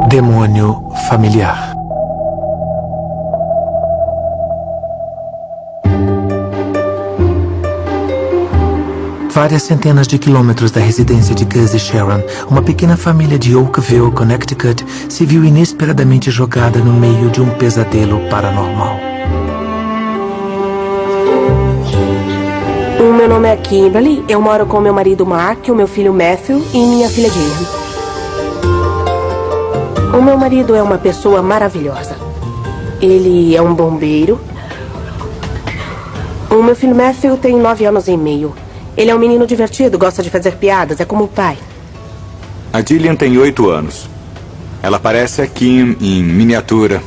Demônio familiar. Várias centenas de quilômetros da residência de Gus e Sharon, uma pequena família de Oakville, Connecticut, se viu inesperadamente jogada no meio de um pesadelo paranormal. O meu nome é Kimberly, eu moro com meu marido Mark, o meu filho Matthew e minha filha Jillian. O meu marido é uma pessoa maravilhosa. Ele é um bombeiro. O meu filho Matthew tem 9 anos e meio. Ele é um menino divertido, gosta de fazer piadas, é como o pai. A Jillian tem 8 anos. Ela parece a Kim em miniatura.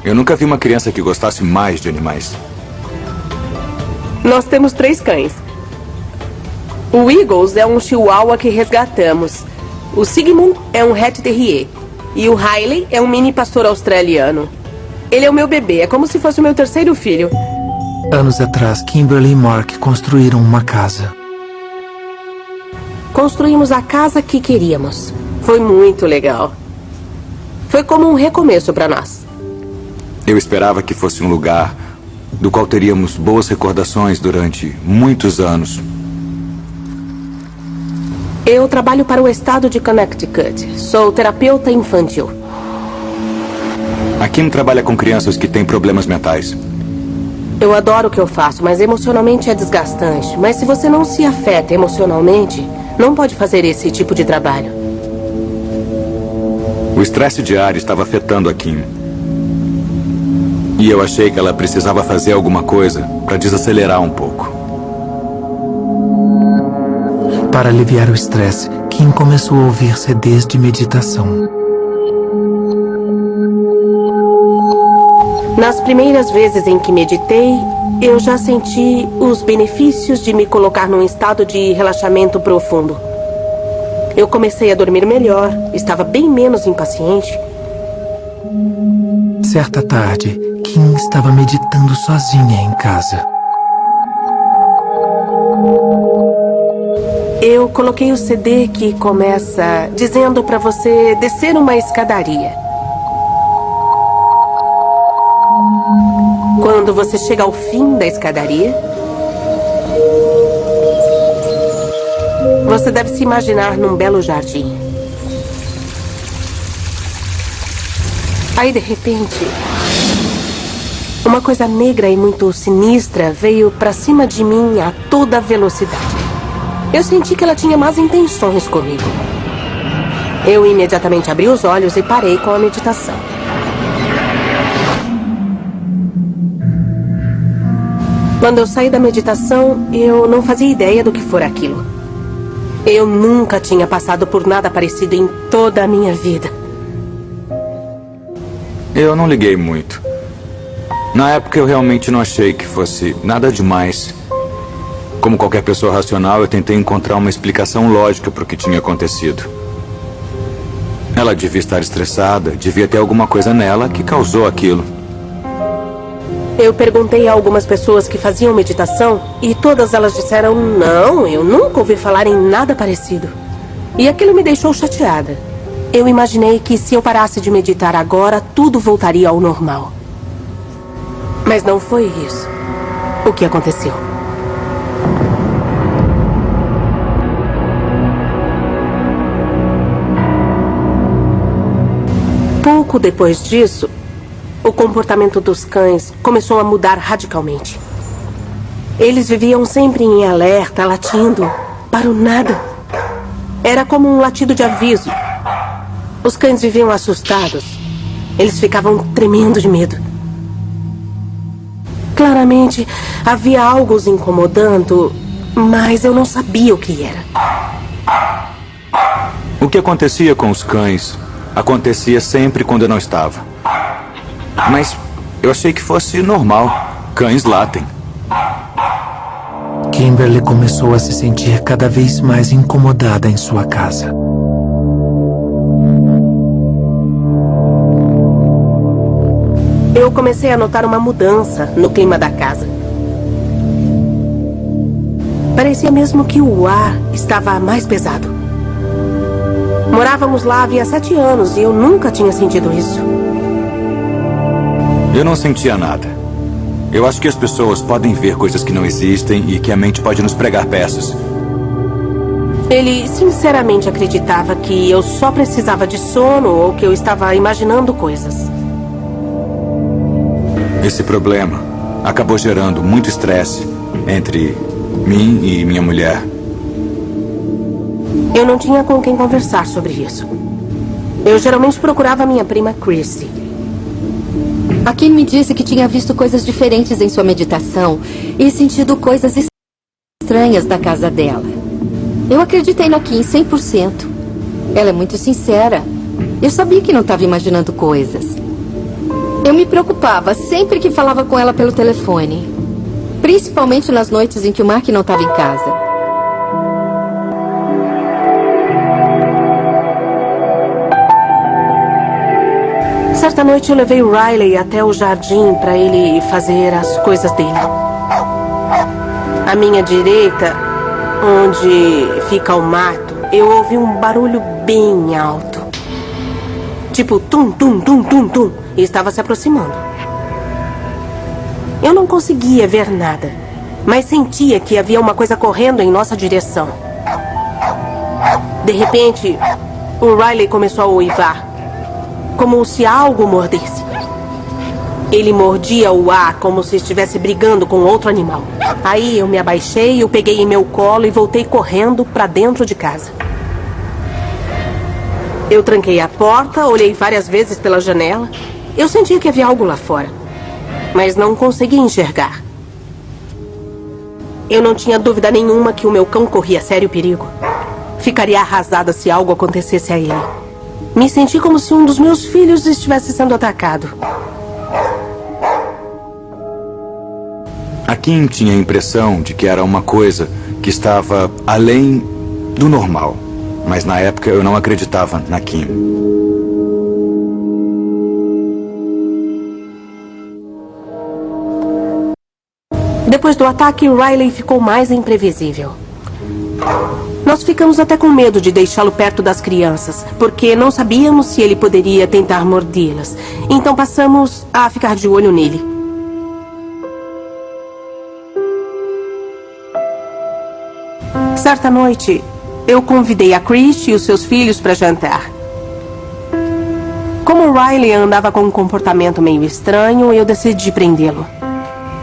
Eu nunca vi uma criança que gostasse mais de animais. Nós temos 3 cães. O Eagles é um chihuahua que resgatamos. O Sigmund é um Rat Terrier. E o Riley é um mini pastor australiano. Ele é o meu bebê, é como se fosse o meu terceiro filho. Anos atrás, Kimberly e Mark construíram uma casa. Construímos a casa que queríamos. Foi muito legal. Foi como um recomeço para nós. Eu esperava que fosse um lugar do qual teríamos boas recordações durante muitos anos. Eu trabalho para o estado de Connecticut. Sou terapeuta infantil. A Kim trabalha com crianças que têm problemas mentais. Eu adoro o que eu faço, mas emocionalmente é desgastante. Mas se você não se afeta emocionalmente, não pode fazer esse tipo de trabalho. O estresse diário estava afetando a Kim. E eu achei que ela precisava fazer alguma coisa para desacelerar um pouco. Para aliviar o estresse, Kim começou a ouvir CDs de meditação. Nas primeiras vezes em que meditei, eu já senti os benefícios de me colocar num estado de relaxamento profundo. Eu comecei a dormir melhor, estava bem menos impaciente. Certa tarde, Kim estava meditando sozinha em casa. Eu coloquei o CD que começa dizendo para você descer uma escadaria. Quando você chega ao fim da escadaria, você deve se imaginar num belo jardim. Aí, de repente, uma coisa negra e muito sinistra veio pra cima de mim a toda velocidade. Eu senti que ela tinha más intenções comigo. Eu imediatamente abri os olhos e parei com a meditação. Quando eu saí da meditação, eu não fazia ideia do que fora aquilo. Eu nunca tinha passado por nada parecido em toda a minha vida. Eu não liguei muito. Na época eu realmente não achei que fosse nada demais. Como qualquer pessoa racional, eu tentei encontrar uma explicação lógica para o que tinha acontecido. Ela devia estar estressada, devia ter alguma coisa nela que causou aquilo. Eu perguntei a algumas pessoas que faziam meditação e todas elas disseram não, eu nunca ouvi falar em nada parecido. E aquilo me deixou chateada. Eu imaginei que se eu parasse de meditar agora, tudo voltaria ao normal. Mas não foi isso o que aconteceu. Pouco depois disso, o comportamento dos cães começou a mudar radicalmente. Eles viviam sempre em alerta, latindo, para o nada. Era como um latido de aviso. Os cães viviam assustados. Eles ficavam tremendo de medo. Claramente, havia algo os incomodando, mas eu não sabia o que era. O que acontecia com os cães acontecia sempre quando eu não estava. Mas eu achei que fosse normal. Cães latem. Kimberly começou a se sentir cada vez mais incomodada em sua casa. Eu comecei a notar uma mudança no clima da casa. Parecia mesmo que o ar estava mais pesado. Morávamos lá havia 7 anos e eu nunca tinha sentido isso. Eu não sentia nada. Eu acho que as pessoas podem ver coisas que não existem e que a mente pode nos pregar peças. Ele sinceramente acreditava que eu só precisava de sono ou que eu estava imaginando coisas. Esse problema acabou gerando muito estresse entre mim e minha mulher. Eu não tinha com quem conversar sobre isso. Eu geralmente procurava minha prima Christy. A Kim me disse que tinha visto coisas diferentes em sua meditação e sentido coisas estranhas da casa dela. Eu acreditei na Kim 100%. Ela é muito sincera. Eu sabia que não estava imaginando coisas. Eu me preocupava sempre que falava com ela pelo telefone. Principalmente nas noites em que o Mark não estava em casa. Certa noite eu levei o Riley até o jardim para ele fazer as coisas dele. À minha direita, onde fica o mato, eu ouvi um barulho bem alto. Tipo tum, tum, tum, tum, tum. E estava se aproximando. Eu não conseguia ver nada, mas sentia que havia uma coisa correndo em nossa direção. De repente, o Riley começou a uivar, como se algo mordesse. Ele mordia o ar como se estivesse brigando com outro animal. Aí eu me abaixei, o peguei em meu colo e voltei correndo para dentro de casa. Eu tranquei a porta, olhei várias vezes pela janela. Eu sentia que havia algo lá fora, mas não conseguia enxergar. Eu não tinha dúvida nenhuma que o meu cão corria sério perigo. Ficaria arrasada se algo acontecesse a ele. Me senti como se um dos meus filhos estivesse sendo atacado. A Kim tinha a impressão de que era uma coisa que estava além do normal. Mas na época eu não acreditava na Kim. Depois do ataque, Riley ficou mais imprevisível. Nós ficamos até com medo de deixá-lo perto das crianças, porque não sabíamos se ele poderia tentar mordê-las. Então passamos a ficar de olho nele. Certa noite, eu convidei a Christy e os seus filhos para jantar. Como Riley andava com um comportamento meio estranho, eu decidi prendê-lo.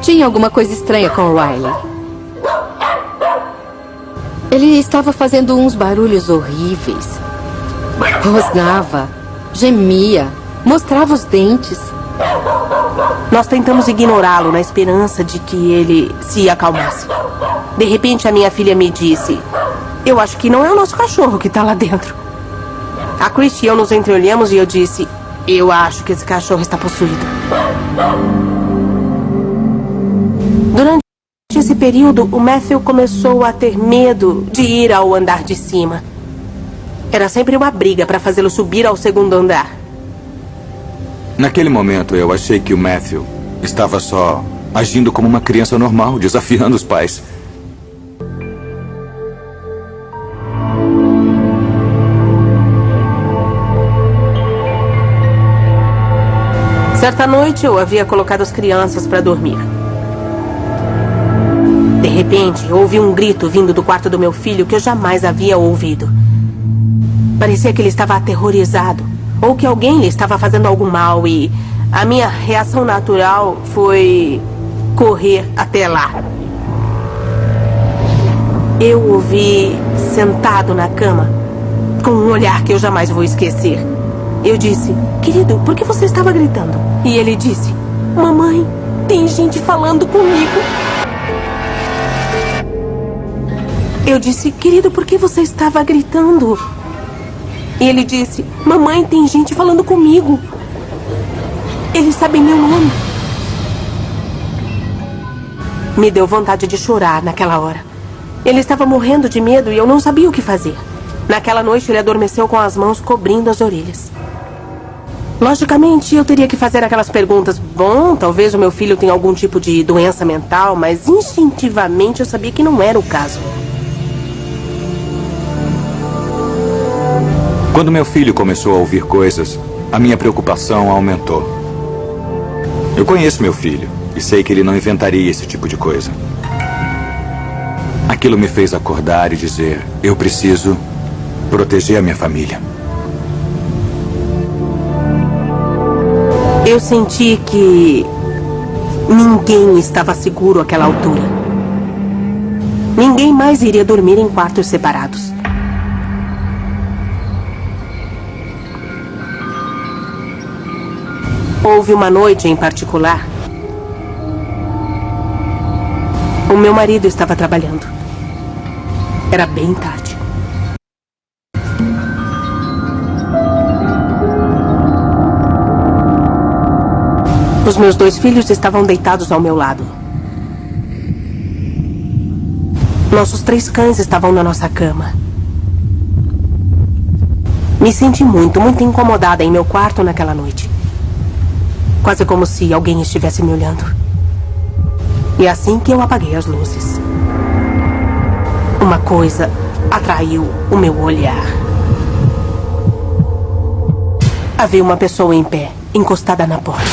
Tinha alguma coisa estranha com o Riley. Ele estava fazendo uns barulhos horríveis. Rosnava, gemia, mostrava os dentes. Nós tentamos ignorá-lo na esperança de que ele se acalmasse. De repente, a minha filha me disse: "Eu acho que não é o nosso cachorro que está lá dentro." A Christy e eu nos entreolhamos e eu disse: "Eu acho que esse cachorro está possuído." Durante esse período, o Matthew começou a ter medo de ir ao andar de cima. Era sempre uma briga para fazê-lo subir ao segundo andar. Naquele momento, eu achei que o Matthew estava só agindo como uma criança normal, desafiando os pais. Certa noite, eu havia colocado as crianças para dormir. De repente, ouvi um grito vindo do quarto do meu filho que eu jamais havia ouvido. Parecia que ele estava aterrorizado, ou que alguém lhe estava fazendo algo mal, e a minha reação natural foi correr até lá. Eu o vi sentado na cama, com um olhar que eu jamais vou esquecer. Eu disse: "Querido, por que você estava gritando?" E ele disse: "Mamãe, tem gente falando comigo." Eu disse: "Querido, por que você estava gritando?" E ele disse: "Mamãe, tem gente falando comigo. Eles sabem meu nome." Me deu vontade de chorar naquela hora. Ele estava morrendo de medo e eu não sabia o que fazer. Naquela noite, ele adormeceu com as mãos cobrindo as orelhas. Logicamente, eu teria que fazer aquelas perguntas. Bom, talvez o meu filho tenha algum tipo de doença mental, mas instintivamente eu sabia que não era o caso. Quando meu filho começou a ouvir coisas, a minha preocupação aumentou. Eu conheço meu filho e sei que ele não inventaria esse tipo de coisa. Aquilo me fez acordar e dizer: eu preciso proteger a minha família. Eu senti que ninguém estava seguro àquela altura. Ninguém mais iria dormir em quartos separados. Houve uma noite em particular. O meu marido estava trabalhando. Era bem tarde. Os meus 2 filhos estavam deitados ao meu lado. Nossos 3 cães estavam na nossa cama. Me senti muito incomodada em meu quarto naquela noite. Quase como se alguém estivesse me olhando. E assim que eu apaguei as luzes, uma coisa atraiu o meu olhar. Havia uma pessoa em pé, encostada na porta.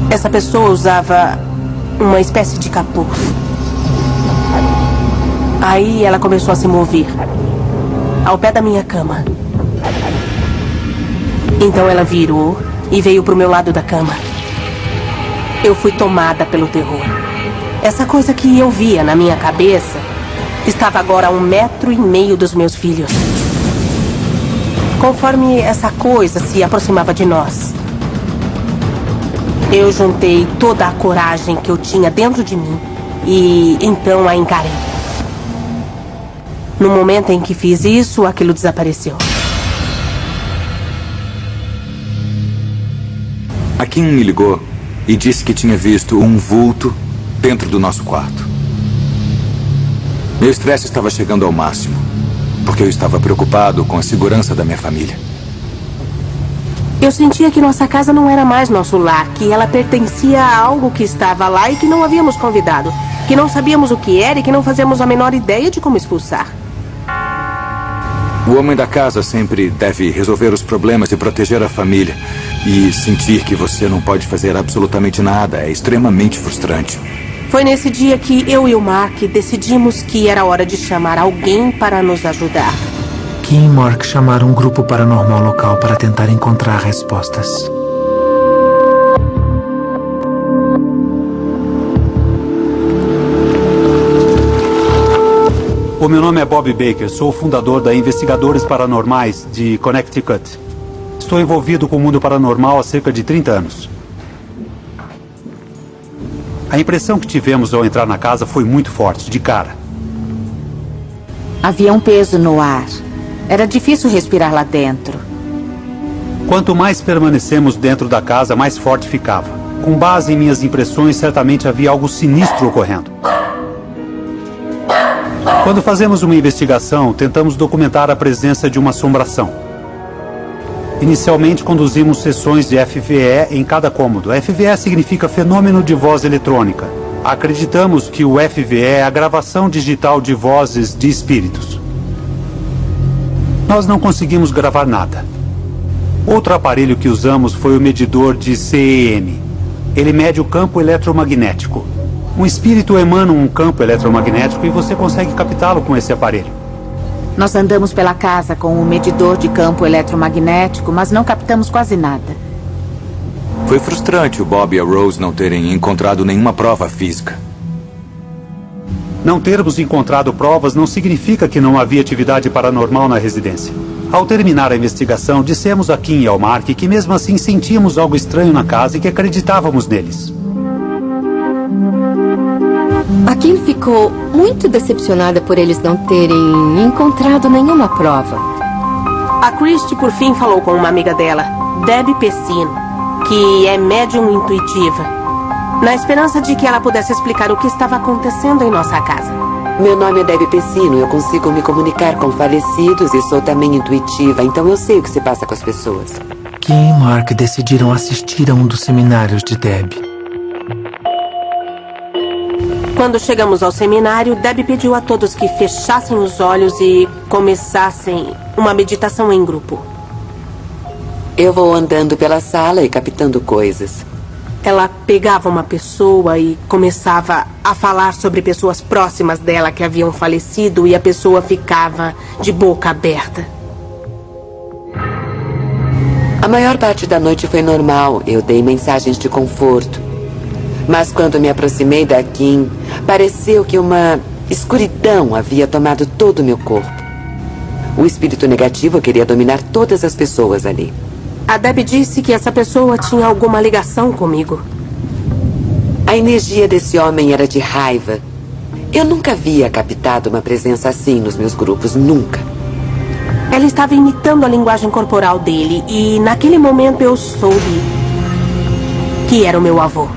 Essa pessoa usava uma espécie de capuz. Aí ela começou a se mover ao pé da minha cama. Então ela virou e veio pro meu lado da cama. Eu fui tomada pelo terror. Essa coisa que eu via na minha cabeça estava agora a 1,5 metro dos meus filhos. Conforme essa coisa se aproximava de nós, eu juntei toda a coragem que eu tinha dentro de mim e então a encarei. No momento em que fiz isso, aquilo desapareceu. A Kim me ligou e disse que tinha visto um vulto dentro do nosso quarto. Meu estresse estava chegando ao máximo, porque eu estava preocupado com a segurança da minha família. Eu sentia que nossa casa não era mais nosso lar, que ela pertencia a algo que estava lá e que não havíamos convidado, que não sabíamos o que era e que não fazíamos a menor ideia de como expulsar. O homem da casa sempre deve resolver os problemas e proteger a família. E sentir que você não pode fazer absolutamente nada é extremamente frustrante. Foi nesse dia que eu e o Mark decidimos que era hora de chamar alguém para nos ajudar. Kim e Mark chamaram um grupo paranormal local para tentar encontrar respostas. O meu nome é Bob Baker, sou o fundador da Investigadores Paranormais de Connecticut. Estou envolvido com o mundo paranormal há cerca de 30 anos. A impressão que tivemos ao entrar na casa foi muito forte, de cara. Havia um peso no ar. Era difícil respirar lá dentro. Quanto mais permanecemos dentro da casa, mais forte ficava. Com base em minhas impressões, certamente havia algo sinistro ocorrendo. Quando fazemos uma investigação, tentamos documentar a presença de uma assombração. Inicialmente, conduzimos sessões de FVE em cada cômodo. FVE significa Fenômeno de Voz Eletrônica. Acreditamos que o FVE é a gravação digital de vozes de espíritos. Nós não conseguimos gravar nada. Outro aparelho que usamos foi o medidor de CEM. Ele mede o campo eletromagnético. Um espírito emana um campo eletromagnético e você consegue captá-lo com esse aparelho. Nós andamos pela casa com um medidor de campo eletromagnético, mas não captamos quase nada. Foi frustrante o Bob e a Rose não terem encontrado nenhuma prova física. Não termos encontrado provas não significa que não havia atividade paranormal na residência. Ao terminar a investigação, dissemos a Kim e ao Mark que mesmo assim sentíamos algo estranho na casa e que acreditávamos neles. A Kim ficou muito decepcionada por eles não terem encontrado nenhuma prova. A Christie, por fim, falou com uma amiga dela, Debbie Pessino, que é médium intuitiva, na esperança de que ela pudesse explicar o que estava acontecendo em nossa casa. Meu nome é Debbie Pessino, eu consigo me comunicar com falecidos e sou também intuitiva, então eu sei o que se passa com as pessoas. Kim e Mark decidiram assistir a um dos seminários de Debbie. Quando chegamos ao seminário, Debbie pediu a todos que fechassem os olhos e começassem uma meditação em grupo. Eu vou andando pela sala e captando coisas. Ela pegava uma pessoa e começava a falar sobre pessoas próximas dela que haviam falecido e a pessoa ficava de boca aberta. A maior parte da noite foi normal. Eu dei mensagens de conforto. Mas quando me aproximei da Kim, pareceu que uma escuridão havia tomado todo o meu corpo. O espírito negativo queria dominar todas as pessoas ali. A Debbie disse que essa pessoa tinha alguma ligação comigo. A energia desse homem era de raiva. Eu nunca havia captado uma presença assim nos meus grupos, nunca. Ela estava imitando a linguagem corporal dele e naquele momento eu soube que era o meu avô.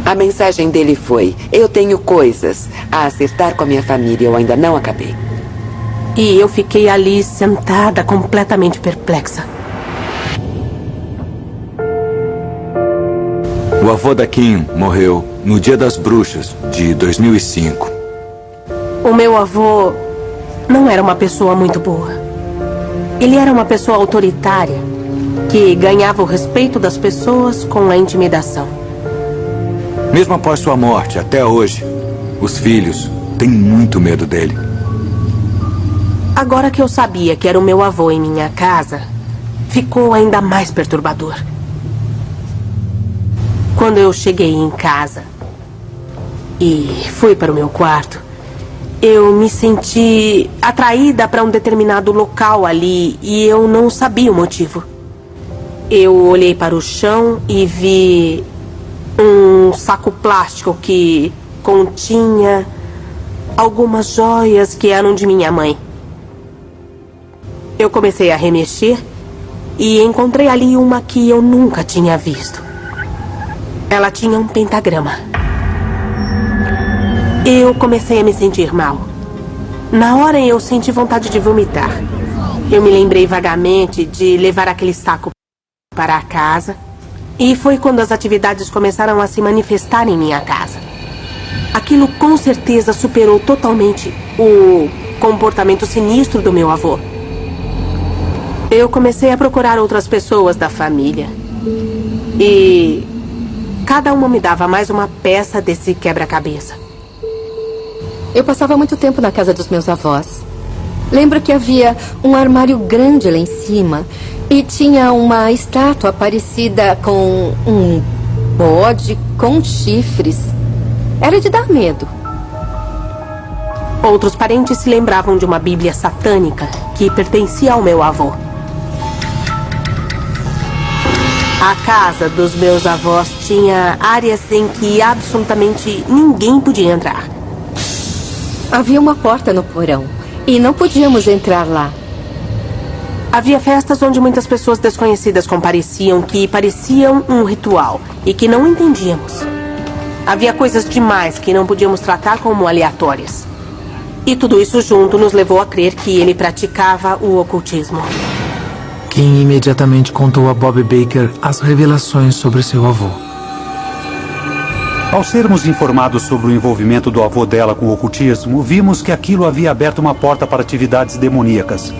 A mensagem dele foi: eu tenho coisas a acertar com a minha família, eu ainda não acabei. E eu fiquei ali sentada, completamente perplexa. O avô da Kim morreu no Dia das Bruxas, de 2005. O meu avô não era uma pessoa muito boa. Ele era uma pessoa autoritária, que ganhava o respeito das pessoas com a intimidação. Mesmo após sua morte, até hoje, os filhos têm muito medo dele. Agora que eu sabia que era o meu avô em minha casa, ficou ainda mais perturbador. Quando eu cheguei em casa e fui para o meu quarto, eu me senti atraída para um determinado local ali e eu não sabia o motivo. Eu olhei para o chão e vi um saco plástico que continha algumas joias que eram de minha mãe. Eu comecei a remexer e encontrei ali uma que eu nunca tinha visto. Ela tinha um pentagrama. Eu comecei a me sentir mal. Na hora eu senti vontade de vomitar. Eu me lembrei vagamente de levar aquele saco para a casa. E foi quando as atividades começaram a se manifestar em minha casa. Aquilo com certeza superou totalmente o comportamento sinistro do meu avô. Eu comecei a procurar outras pessoas da família. E cada uma me dava mais uma peça desse quebra-cabeça. Eu passava muito tempo na casa dos meus avós. Lembro que havia um armário grande lá em cima e tinha uma estátua parecida com um bode com chifres. Era de dar medo. Outros parentes se lembravam de uma Bíblia satânica que pertencia ao meu avô. A casa dos meus avós tinha áreas em que absolutamente ninguém podia entrar. Havia uma porta no porão e não podíamos entrar lá. Havia festas onde muitas pessoas desconhecidas compareciam que pareciam um ritual e que não entendíamos. Havia coisas demais que não podíamos tratar como aleatórias. E tudo isso junto nos levou a crer que ele praticava o ocultismo. Kim imediatamente contou a Bob Baker as revelações sobre seu avô. Ao sermos informados sobre o envolvimento do avô dela com o ocultismo, vimos que aquilo havia aberto uma porta para atividades demoníacas.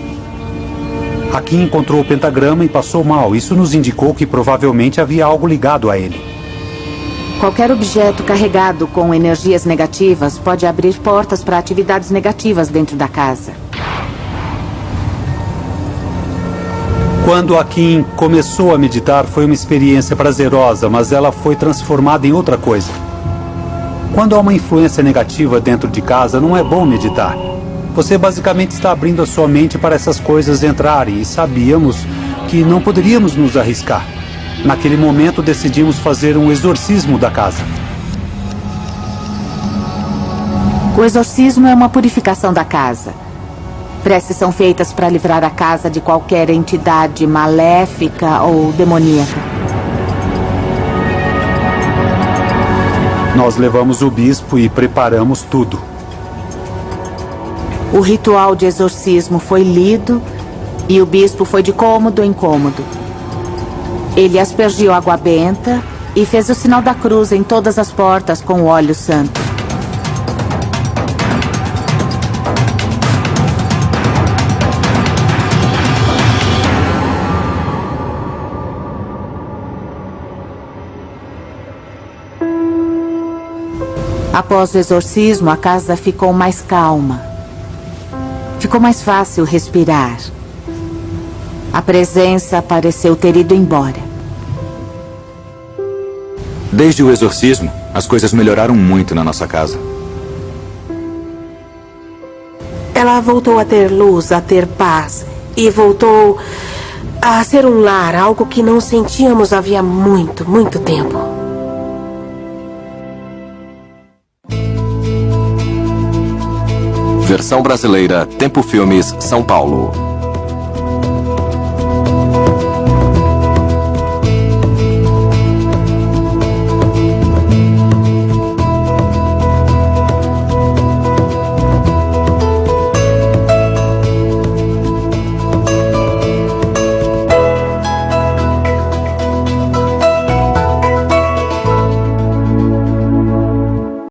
A Kim encontrou o pentagrama e passou mal. Isso nos indicou que provavelmente havia algo ligado a ele. Qualquer objeto carregado com energias negativas pode abrir portas para atividades negativas dentro da casa. Quando a Kim começou a meditar, foi uma experiência prazerosa, mas ela foi transformada em outra coisa. Quando há uma influência negativa dentro de casa, não é bom meditar. Você basicamente está abrindo a sua mente para essas coisas entrarem e sabíamos que não poderíamos nos arriscar. Naquele momento, decidimos fazer um exorcismo da casa. O exorcismo é uma purificação da casa. Preces são feitas para livrar a casa de qualquer entidade maléfica ou demoníaca. Nós levamos o bispo e preparamos tudo. O ritual de exorcismo foi lido e o bispo foi de cômodo em cômodo. Ele aspergiu água benta e fez o sinal da cruz em todas as portas com o óleo santo. Após o exorcismo, a casa ficou mais calma. Ficou mais fácil respirar. A presença pareceu ter ido embora. Desde o exorcismo, as coisas melhoraram muito na nossa casa. Ela voltou a ter luz, a ter paz. E voltou a ser um lar, algo que não sentíamos havia muito, muito tempo. Versão brasileira, Tempo Filmes, São Paulo.